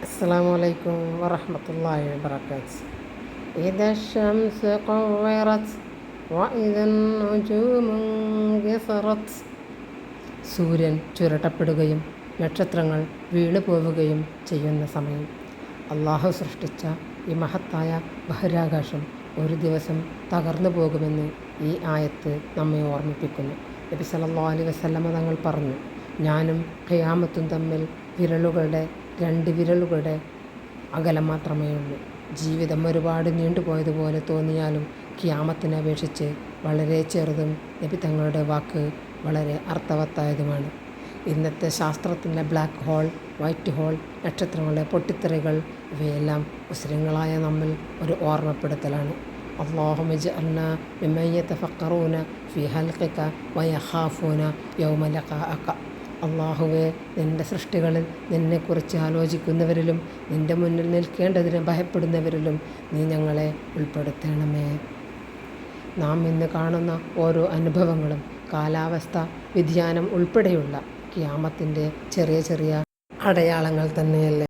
السلام عليكم ورحمة الله وبركاته. إذا الشمس كورت وإذا النجوم انكسرت. സൂര്യൻ ചുരട്ടപ്പെടുകയും നക്ഷത്രങ്ങൾ വീണു പോവുകയും ചെയ്യുന്ന സമയം. അള്ളാഹു സൃഷ്ടിച്ച ഈ മഹത്തായ ബഹിരാകാശം ഒരു ദിവസം തകർന്നു പോകുമെന്ന് ഈ ആയത്ത് നമ്മെ ഓർമ്മിപ്പിക്കുന്നു. നബി സല്ലല്ലാഹു അലൈഹി വസല്ലമ തങ്ങൾ പറഞ്ഞു, ഞാനും ഖിയാമത്തും തമ്മിൽ രണ്ട് വിരലുകളുടെ അകലം മാത്രമേ ഉള്ളൂ. ജീവിതം ഒരുപാട് നീണ്ടുപോയതുപോലെ തോന്നിയാലും ഖിയാമത്തിനെ അപേക്ഷിച്ച് വളരെ ചെറുതും നബി തങ്ങളുടെ വാക്ക് വളരെ അർത്ഥവത്തായതുമാണ്. ഇന്നത്തെ ശാസ്ത്രത്തിൻ്റെ ബ്ലാക്ക് ഹോൾ, വൈറ്റ് ഹോൾ, നക്ഷത്രങ്ങളുടെ പൊട്ടിത്തെറികൾ ഇവയെല്ലാം മുസ്ലിങ്ങളായ നമ്മിൽ ഒരു ഓർമ്മപ്പെടുത്തലാണ്. അല്ലാഹുമ്മ ഇജ്അൽനാ മിമ്മൻ യതഫക്കറൂന ഫീ ഖൽഖിക വയഖാഫൂന യൗമ ലഖാഅക. അള്ളാഹുവെ, നിൻ്റെ സൃഷ്ടികളിൽ നിന്നെക്കുറിച്ച് ആലോചിക്കുന്നവരിലും നിൻ്റെ മുന്നിൽ നിൽക്കേണ്ടതിന് ഭയപ്പെടുന്നവരിലും നീ ഞങ്ങളെ ഉൾപ്പെടുത്തണമേ. നാം ഇന്ന് കാണുന്ന ഓരോ അനുഭവങ്ങളും കാലാവസ്ഥ വ്യതിയാനം ഉൾപ്പെടെയുള്ള ഖിയാമത്തിൻ്റെ ചെറിയ ചെറിയ അടയാളങ്ങൾ തന്നെയല്ലേ.